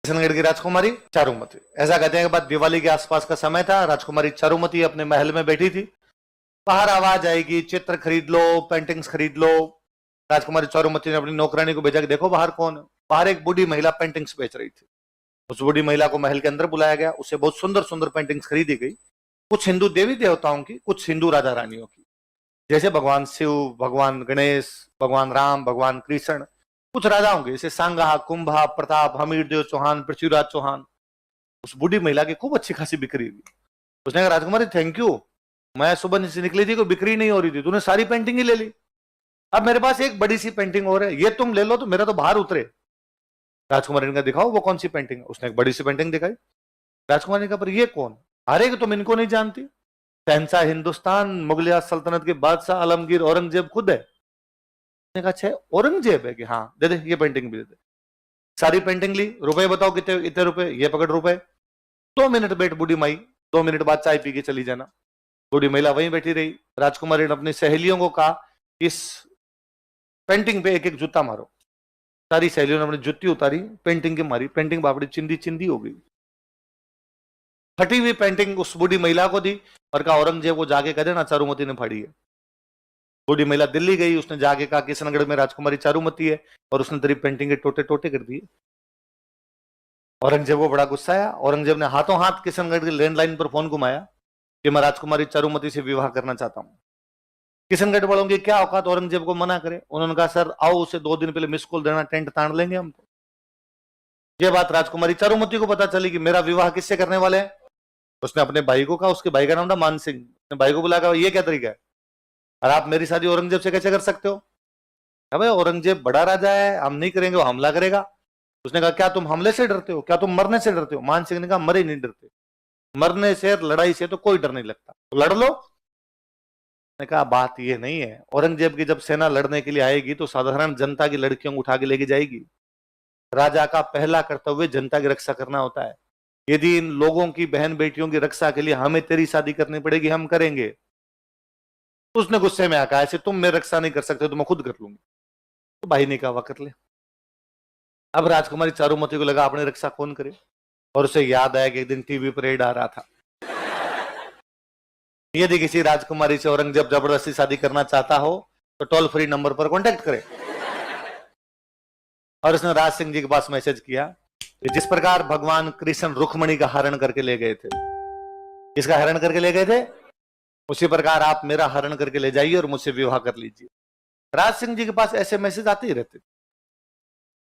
किशनगढ़ की राजकुमारी चारुमती। ऐसा कहते हैं कि बाद दिवाली के आसपास का समय था, राजकुमारी चारुमती अपने महल में बैठी थी। बाहर आवाज आएगी, चित्र खरीद लो, पेंटिंग्स खरीद लो। राजकुमारी चारुमती ने अपनी नौकरानी को भेजा कि देखो बाहर कौन है। बाहर एक बूढ़ी महिला पेंटिंग्स बेच रही थी। उस बूढ़ी महिला को महल के अंदर बुलाया गया, उससे बहुत सुंदर सुंदर पेंटिंग्स खरीदी गई, कुछ हिंदू देवी देवताओं की, कुछ हिंदू राजा रानियों की, जैसे भगवान शिव, भगवान गणेश, भगवान राम, भगवान कृष्ण, कुछ राजाओं के जैसे सांगा, कुंभा, प्रताप, हमीरदेव चौहान, पृथ्वीराज चौहान। उस बूढ़ी महिला की खूब अच्छी खासी बिक्री हुई। उसने कहा राजकुमारी थैंक यू, मैं सुबह से निकली थी, कोई बिक्री नहीं हो रही थी, तूने सारी पेंटिंग ही ले ली। अब मेरे पास एक बड़ी सी पेंटिंग और है, ये तुम ले लो तो मेरा तो बाहर उतरे। राजकुमारी ने कहा दिखाओ वो कौन सी पेंटिंग है। उसने एक बड़ी सी पेंटिंग दिखाई। राजकुमारी ने कहा पर ये कौन? अरे तुम इनको नहीं जानती, शहंशाह हिंदुस्तान मुगलिया सल्तनत के बादशाह आलमगीर औरंगजेब खुद है। उसने कहा अच्छा औरंगजेब है कि हाँ दे दे, ये पेंटिंग भी दे दे। सारी पेंटिंग ली, रुपए बताओ कितने, इतने रुपए, ये पकड़ रुपए। 2 मिनट बैठ बूढ़ी माई, 2 मिनट बाद चाय पी के चली जाना। बूढ़ी महिला वहीं बैठी रही। राजकुमारी ने अपनी सहेलियों को कहा इस पेंटिंग पे एक एक जूता मारो। सारी सहेलियों ने अपनी जुत्ती उतारी, पेंटिंग की मारी, पेंटिंग बापड़ी चिंदी चिंदी हो गई। फटी हुई पेंटिंग उस बूढ़ी महिला को दी और कहा औरंगजेब को जाके कह देना चारुमती ने फाड़ी है। बूढ़ी महिला दिल्ली गई, उसने जाके कहा किशनगढ़ में राजकुमारी चारुमती है और उसने तेरी पेंटिंग के टोटे टोटे कर दिए। औरंगजेब को बड़ा गुस्सा आया। औरंगजेब ने हाथों हाथ किशनगढ़ की लैंडलाइन पर फोन घुमाया कि मैं राजकुमारी चारुमती से विवाह करना चाहता हूं। किशनगढ़ वालों की क्या औकात औरंगजेब को मना करे। उन्होंने कहा सर आओ, उसे 2 दिन पहले मिस कॉल देना, टेंट तान लेंगे हम तो। ये बात राजकुमारी चारुमती को पता चली कि मेरा विवाह किससे करने वाले हैं। उसने अपने भाई को कहा, उसके भाई का नाम था मान सिंह। अपने भाई को बुलाया, ये क्या तरीका है और आप मेरी शादी औरंगजेब से कैसे कर सकते हो? भाई औरंगजेब बड़ा राजा है, हम नहीं करेंगे, वो हमला करेगा। उसने कहा क्या तुम हमले से डरते हो, क्या तुम मरने से डरते हो? मान सिंह ने कहा मरे नहीं डरते, मरने से लड़ाई से तो कोई डर नहीं लगता, तो लड़ लो। ने कहा बात ये नहीं है, औरंगजेब की जब सेना लड़ने के लिए आएगी तो साधारण जनता की लड़कियों को उठा के लेके जाएगी। राजा का पहला कर्तव्य जनता की रक्षा करना होता है। यदि इन लोगों की बहन बेटियों की रक्षा के लिए हमें तेरी शादी करनी पड़ेगी, हम करेंगे। उसने गुस्से में आकर ऐसे तुम मेरी रक्षा नहीं कर सकते तो मैं खुद कर लूंगी। तो भाई ने कहा वह कर ले। अब राजकुमारी चारुमती को लगा अपनी रक्षा कौन करे, और उसे याद आया कि एक दिन टीवी पर एड आ रहा था, यदि किसी राजकुमारी से औरंगजेब जबरदस्ती शादी करना चाहता हो तो टोल फ्री नंबर पर कांटेक्ट करे। और उसने राज सिंह जी के पास मैसेज किया कि जिस प्रकार भगवान कृष्ण रुक्मणी का हरण करके ले गए थे, किसका हरण करके ले गए थे, उसी प्रकार आप मेरा हरण करके ले जाइए और मुझसे विवाह कर लीजिए। राज सिंह जी के पास ऐसे मैसेज आते ही रहते,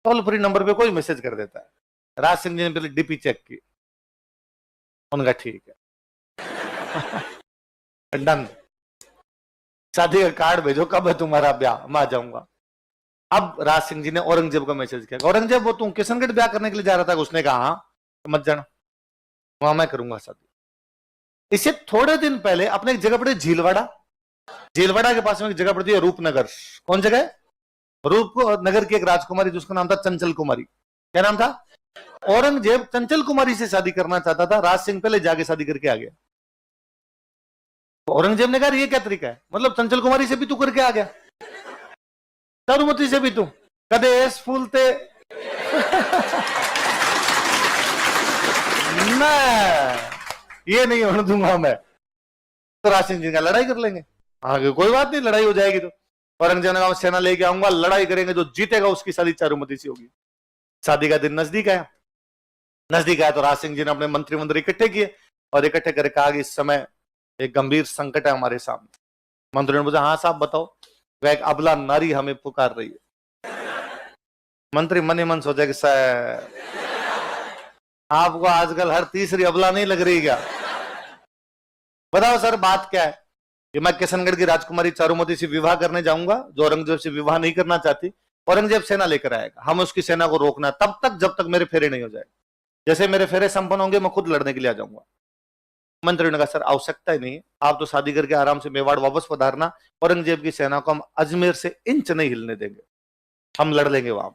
टोल फ्री नंबर पे कोई मैसेज कर देता है। राज सिंह जी ने पहले डीपी चेक की, उनका ठीक है डन, शादी का कार्ड भेजो, कब है तुम्हारा ब्याह, मैं आ जाऊंगा। अब राज सिंह जी ने औरंगजेब का मैसेज किया, औरंगजेब वो तुम किशनगढ़ ब्याह करने के लिए जा रहा था? उसने कहा हाँ, मत जाना, वहां मैं करूंगा शादी। इससे थोड़े दिन पहले अपने एक जगह पड़ी झीलवाड़ा, झीलवाड़ा के पास में एक जगह पड़ती है रूपनगर। कौन जगह है? रूपनगर की एक राजकुमारी जिसका नाम था चंचल कुमारी। क्या नाम था? औरंगजेब चंचल कुमारी से शादी करना चाहता था, राज सिंह पहले जाके शादी करके आ गया। औरंगजेब ने कहा ये क्या तरीका है, मतलब चंचल कुमारी से भी तू करके आ गया, चारुमती से भी तू, कदेश फूलते मैं ये नहीं होने दूंगा मैं। तो राज सिंह जी का लड़ाई कर लेंगे, आगे कोई बात नहीं, लड़ाई हो जाएगी। तो औरंगजेब ने कहा सेना लेके आऊंगा, लड़ाई करेंगे, जो जीतेगा उसकी शादी चारुमती से होगी। शादी का दिन नजदीक आया, नजदीक आया तो राज सिंह जी ने अपने मंत्री इकट्ठे किए और इकट्ठे करके कहा कि इस समय एक गंभीर संकट है हमारे सामने। मंत्री ने पूछा हाँ साहब बताओ। वह एक अबला नारी हमें पुकार रही है। मंत्री मन ही मन सोचा कि सर आपको आजकल हर तीसरी अबला नहीं लग रही क्या? बताओ सर बात क्या है? कि मैं किशनगढ़ की राजकुमारी चारुमती से विवाह करने जाऊंगा, जो औरंगजेब से विवाह नहीं करना चाहती। औरंगजेब सेना लेकर आएगा, हम उसकी सेना को रोकना तब तक जब तक मेरे फेरे नहीं हो जाए। जैसे मेरे फेरे संपन्न होंगे मैं खुद लड़ने के लिए आ जाऊंगा। मंत्री ने कहा सर आवश्यकता ही नहीं है, आप तो शादी करके आराम से मेवाड़ वापस पधारना, औरंगजेब की सेना को हम अजमेर से इंच नहीं हिलने देंगे, हम लड़ लेंगे वहां।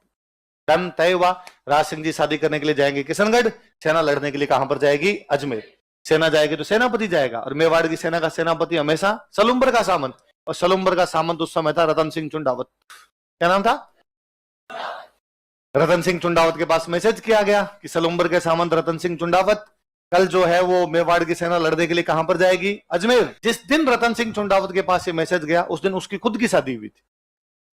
डन, तय हुआ। राज सिंह जी शादी करने के लिए जाएंगे किशनगढ़, सेना लड़ने के लिए कहां पर जाएगी? अजमेर। सेना जाएगी तो सेनापति जाएगा, और मेवाड़ की सेना का सेनापति हमेशा सलुम्बर का सामंत, और सलुम्बर का सामंत उस समय था रतन सिंह चुंडावत। क्या नाम था? रतन सिंह चुंडावत के पास मैसेज किया गया कि सलुम्बर के सामंत रतन सिंह चुंडावत कल जो है वो मेवाड़ की सेना लड़ने के लिए कहां पर जाएगी? अजमेर। जिस दिन रतन सिंह चुंडावत के पास ये मैसेज गया उस दिन उसकी खुद की शादी हुई थी।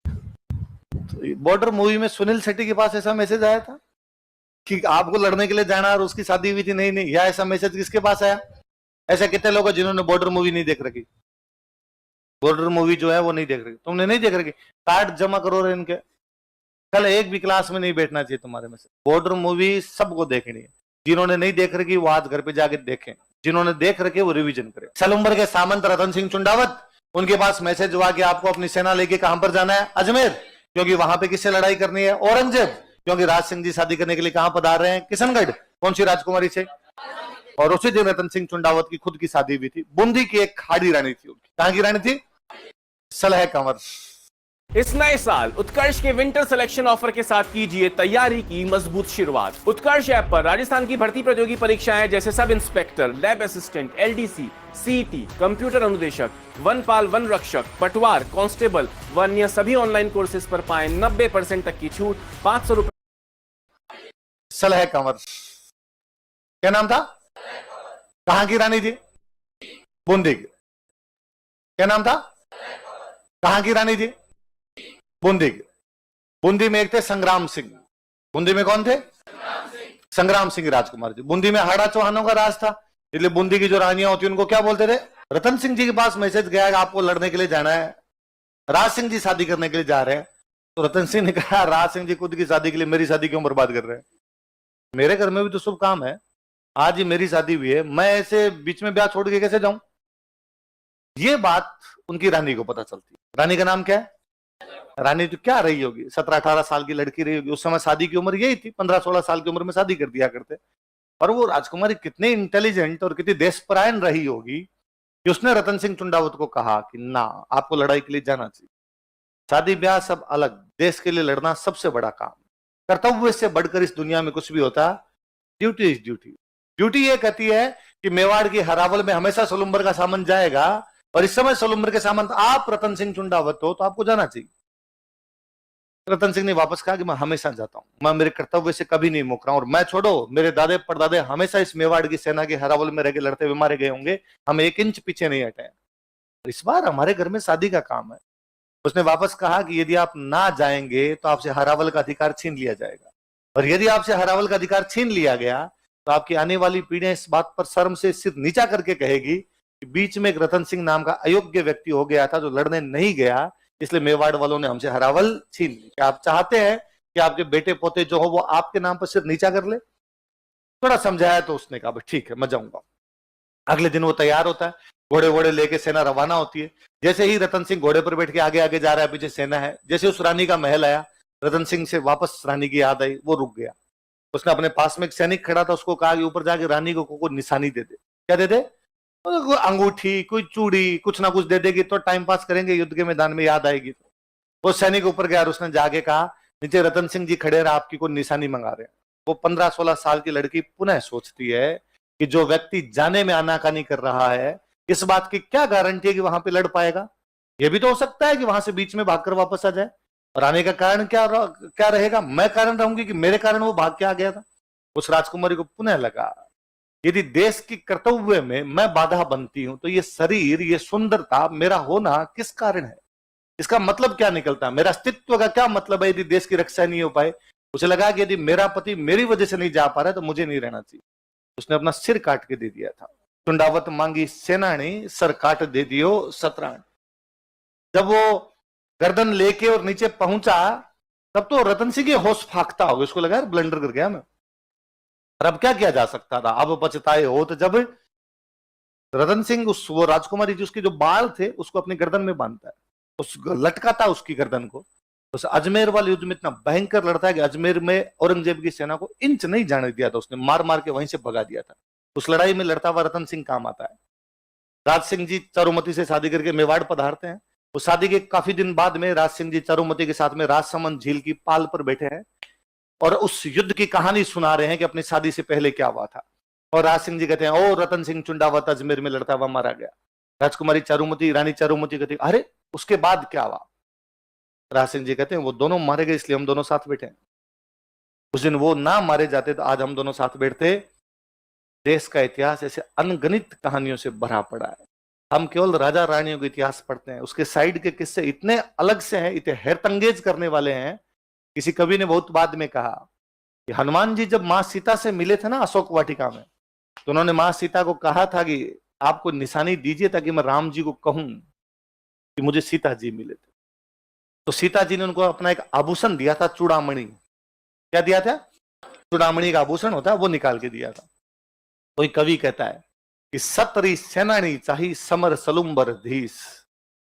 तो बॉर्डर मूवी में सुनील शेट्टी के पास ऐसा मैसेज आया था कि आपको लड़ने के लिए जाना और उसकी शादी हुई थी? नहीं नहीं, या ऐसा मैसेज किसके पास आया? ऐसे कितने लोग हैं जिन्होंने बॉर्डर मूवी नहीं देख रखी? बॉर्डर मूवी जो है वो नहीं देख रखी, तुमने नहीं देख रखी, कार्ड जमा करो रे इनके, कल एक भी क्लास में नहीं बैठना चाहिए तुम्हारे में से। बॉर्डर मूवी सबको देखनी है, जिन्होंने नहीं देख रखी वो आज घर पे जाके देखें, जिन्होंने देख रखे वो रिवीजन करें। सलुम्बर के सामंत रतन सिंह चुंडावत, उनके पास मैसेज हुआ कि आपको अपनी सेना लेके कहां पर जाना है? अजमेर, क्योंकि वहां पे किससे लड़ाई करनी है? औरंगजेब, क्योंकि राज सिंह जी शादी करने के लिए कहां पधार रहे हैं? किशनगढ़। कौन सी राजकुमारी से? और उसी दिन रतन सिंह चुंडावत की खुद की शादी हुई थी। बूंदी की एक खाड़ी रानी थी उनकी। कहां की रानी थी? सलह कंवर। इस नए साल उत्कर्ष के विंटर सिलेक्शन ऑफर के साथ कीजिए तैयारी की मजबूत शुरुआत। उत्कर्ष ऐप पर राजस्थान की भर्ती प्रतियोगी परीक्षाएं जैसे sub inspector, lab assistant, LDC, CET, computer अनुदेशक, वनपाल, वन रक्षक, पटवार, कांस्टेबल व अन्य सभी ऑनलाइन कोर्सेज पर पाएं 90% तक की छूट, 500 रुपए। सलह कंवर, क्या नाम था? कहां की रानी थी? बूंदी की। क्या नाम था? कहां की रानी थी? बूंदी की। बूंदी में एक थे संग्राम सिंह। बूंदी में कौन थे? संग्राम सिंह राजकुमार जी। बूंदी में हाड़ा चौहानों का राज था, इसलिए बूंदी की जो रानियां होती उनको क्या बोलते थे? रतन सिंह जी के पास मैसेज गया कि आपको लड़ने के लिए जाना है, राज सिंह जी शादी करने के लिए जा रहे हैं। तो रतन सिंह ने कहा राज सिंह जी खुद की शादी के लिए मेरी शादी क्यों बर्बाद कर रहे हैं? मेरे घर में भी तो शुभ काम है, आज ही मेरी शादी हुई है, मैं ऐसे बीच में ब्याह छोड़ के कैसे जाऊं? ये बात उनकी रानी को पता चलती। रानी का नाम क्या है? रानी तो क्या रही होगी, 17-18 साल की लड़की रही होगी। उस समय शादी की उम्र यही थी, 15-16 साल की उम्र में शादी कर दिया करते। और वो राजकुमारी कितनी इंटेलिजेंट और कितनी देशपरायण रही होगी कि उसने रतन सिंह चुंडावत को कहा कि ना, आपको लड़ाई के लिए जाना चाहिए, शादी ब्याह सब अलग, देश के लिए लड़ना सबसे बड़ा काम, कर्तव्य से बढ़कर इस दुनिया में कुछ भी होता, ड्यूटी इज ड्यूटी। ड्यूटी ये कहती है कि मेवाड़ की हरावल में हमेशा सलुम्बर का सामंत जाएगा, और इस समय सलुम्बर के सामंत आप रतन सिंह चुंडावत हो, तो आपको जाना चाहिए। रतन सिंह ने वापस कहा कि मैं हमेशा जाता हूं, मैं मेरे कर्तव्य से कभी नहीं मुक रहा हूं, और मैं छोड़ो, मेरे दादे परदादे हमेशा इस मेवाड़ की सेना के हरावल में रह के लड़ते हुए मारे गए होंगे, हम 1 इंच पीछे नहीं हटे। इस बार हमारे घर में शादी का काम है। उसने वापस कहा कि यदि आप ना जाएंगे तो आपसे हरावल का अधिकार छीन लिया जाएगा, और यदि आपसे हरावल का अधिकार छीन लिया गया तो आपकी आने वाली पीढ़ियां इस बात पर शर्म से सिर नीचा करके कहेगी कि बीच में एक रतन सिंह नाम का अयोग्य व्यक्ति हो गया था जो लड़ने नहीं गया, इसलिए मेवाड़ वालों ने हमसे हरावल छीन ली। क्या आप चाहते हैं कि आपके बेटे पोते जो हो वो आपके नाम पर सिर नीचा कर ले? थोड़ा समझाया तो उसने कहा ठीक है, मैं जाऊंगा। अगले दिन वो तैयार होता है, घोड़े वोड़े लेके सेना रवाना होती है। जैसे ही रतन सिंह घोड़े पर बैठ के आगे आगे जा रहा है, पीछे सेना है, जैसे उस रानी का महल आया, रतन सिंह से वापस रानी की याद आई, वो रुक गया। उसने अपने पास में एक सैनिक खड़ा था, उसको कहा कि ऊपर जाके रानी को कोई निशानी दे दे। क्या दे दे? कोई अंगूठी, कोई चूड़ी, कुछ ना कुछ दे देगी तो टाइम पास करेंगे, युद्ध के मैदान में याद आएगी। वो सैनिक ऊपर गया और उसने जाके कहा नीचे रतन सिंह जी खड़े रहे, आपकी कोई निशानी मंगा रहे हैं। वो 15-16 साल की लड़की पुनः सोचती है कि जो व्यक्ति जाने में आनाकानी कर रहा है, इस बात की क्या गारंटी है कि वहां पे लड़ पाएगा? यह भी तो हो सकता है कि वहां से बीच में भागकर वापस आ जाए, और आने का कारण क्या रहेगा? मैं कारण रहूंगी कि मेरे कारण वो भाग के आ गया था। उस राजकुमारी को पुनः लगा यदि देश की कर्तव्य में मैं बाधा बनती हूं तो ये शरीर, ये सुंदरता, मेरा होना किस कारण है? इसका मतलब क्या निकलता है? मेरा अस्तित्व का क्या मतलब है यदि देश की रक्षा नहीं हो पाए? उसे लगा कि यदि मेरा पति मेरी वजह से नहीं जा पा रहा है तो मुझे नहीं रहना चाहिए। उसने अपना सिर काट के दे दिया था। चुंडावत मांगी सेनानी, सर काट दे दियो सतराण। जब वो गर्दन लेके और नीचे पहुंचा तब तो रतन सिंह की होश फाकता होगा, उसको लगा ब्लंडर कर गया मैं, और अब क्या किया जा सकता था? अब पछताए हो तो जब रतन सिंह वो राजकुमारी जी उसके जो बाल थे उसको अपनी गर्दन में बांधता है, उस लटकाता उसकी गर्दन को। उस अजमेर वाले युद्ध में इतना भयंकर लड़ता है कि अजमेर में औरंगजेब की सेना को इंच नहीं जाने दिया था, उसने मार मार के वहीं से भगा दिया था। उस लड़ाई में लड़ता हुआ रतन सिंह काम आता है। राज सिंह जी चारुमती से शादी करके मेवाड़ पधारते हैं। उस शादी के काफी दिन बाद में राज सिंह जी चारुमती के साथ में राजसमंद झील की पाल पर बैठे हैं और उस युद्ध की कहानी सुना रहे हैं कि अपनी शादी से पहले क्या हुआ था। और राज सिंह जी कहते हैं, ओ रतन सिंह चुंडावत अजमेर में लड़ता हुआ मारा गया। राजकुमारी चारुमती, रानी चारुमती कहती, अरे उसके बाद क्या हुआ? राज सिंह जी कहते हैं, वो दोनों मारे गए इसलिए हम दोनों साथ बैठे हैं। उस दिन वो ना मारे जाते तो आज हम दोनों साथ बैठते। देश का इतिहास ऐसे अनगिनत कहानियों से भरा पड़ा है। हम केवल राजा रानियों का इतिहास पढ़ते हैं, उसके साइड के किस्से इतने अलग से हैं, इतने हैरतअंगेज करने वाले हैं। किसी कवि ने बहुत बाद में कहा कि हनुमान जी जब मां सीता से मिले थे ना अशोक वाटिका में, तो उन्होंने मां सीता को कहा था कि आपको निशानी दीजिए ताकि मैं राम जी को कहूं कि मुझे सीता जी मिले थे। तो सीता जी ने उनको अपना एक आभूषण दिया था, चूड़ामणि। क्या दिया था? चूड़ामणि का आभूषण होता है, वो निकाल के दिया था। कोई कवि कहता है कि सतरी सेनानी चाही समर सलुम्बर धीस।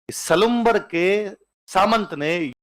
सलुम्बर के सामंत ने